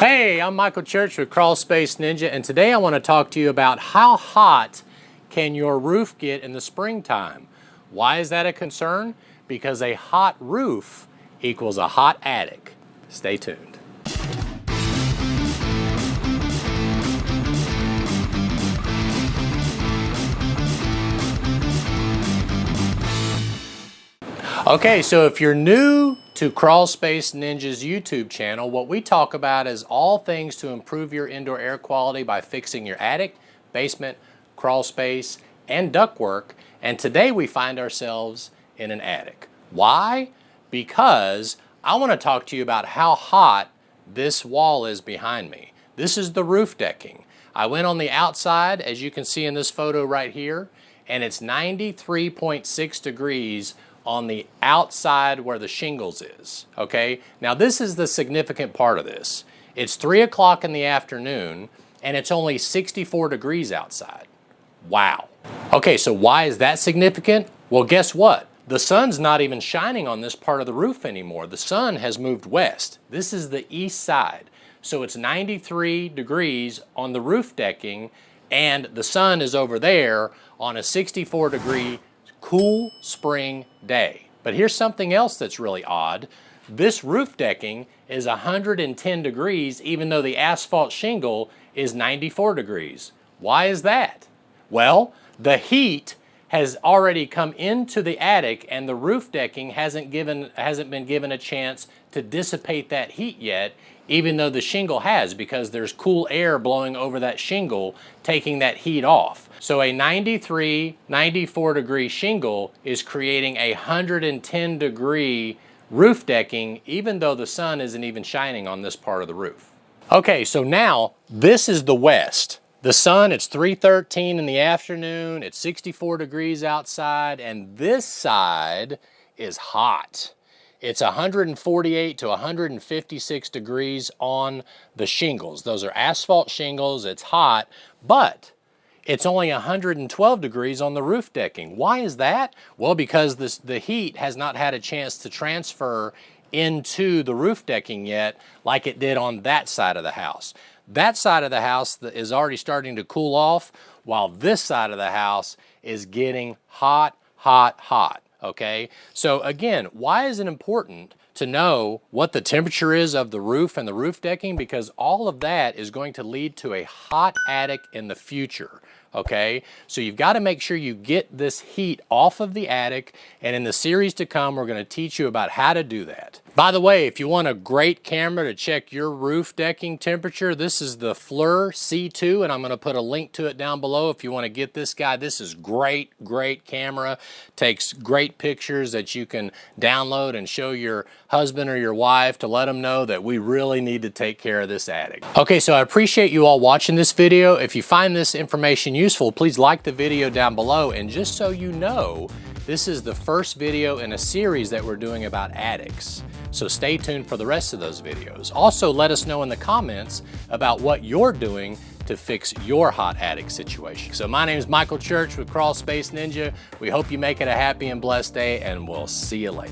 Hey, I'm Michael Church with Crawl Space Ninja, and today I want to talk to you about how hot can your roof get in the springtime. Why is that a concern? Because a hot roof equals a hot attic. Stay tuned. Okay, so if you're new to Crawl Space Ninja's YouTube channel, what we talk about is all things to improve your indoor air quality by fixing your attic, basement, crawl space, and ductwork. And today we find ourselves in an attic. Why? Because I want to talk to you about how hot this wall is behind me. This is the roof decking. I went on the outside, as you can see in this photo right here, and it's 93.6 degrees on the outside where the shingles is, okay? Now this is the significant part of this. It's 3 o'clock in the afternoon and it's only 64 degrees outside. Wow. Okay, so why is that significant? Well, guess what? The sun's not even shining on this part of the roof anymore. The sun has moved west. This is the east side. So it's 93 degrees on the roof decking and the sun is over there on a 64 degree cool spring day. But here's something else that's really odd. This roof decking is 110 degrees even though the asphalt shingle is 94 degrees. Why is that? Well, the heat has already come into the attic and the roof decking hasn't been given a chance to dissipate that heat yet, even though the shingle has, because there's cool air blowing over that shingle, taking that heat off. So a 93, 94 degree shingle is creating a 110 degree roof decking, even though the sun isn't even shining on this part of the roof. Okay, so now this is the west. The sun, it's 3:13 in the afternoon, it's 64 degrees outside, and this side is hot. It's 148 to 156 degrees on the shingles. Those are asphalt shingles, it's hot, but it's only 112 degrees on the roof decking. Why is that? Well, because the heat has not had a chance to transfer into the roof decking yet like it did on that side of the house. That side of the house is already starting to cool off, while this side of the house is getting hot, hot, hot. Okay, so again, why is it important to know what the temperature is of the roof and the roof decking? Because all of that is going to lead to a hot attic in the future. Okay, so you've got to make sure you get this heat off of the attic, and in the series to come we're going to teach you about how to do that. By the way, if you want a great camera to check your roof decking temperature, this is the FLIR C2, and I'm going to put a link to it down below if you want to get this guy. This is great camera, takes great pictures that you can download and show your husband or your wife to let them know that we really need to take care of this attic. Okay, so I appreciate you all watching this video. If you find this information useful, please like the video down below, and just so you know, this is the first video in a series that we're doing about attics. So stay tuned for the rest of those videos. Also, let us know in the comments about what you're doing to fix your hot attic situation. So my name is Michael Church with Crawl Space Ninja. We hope you make it a happy and blessed day, and we'll see you later.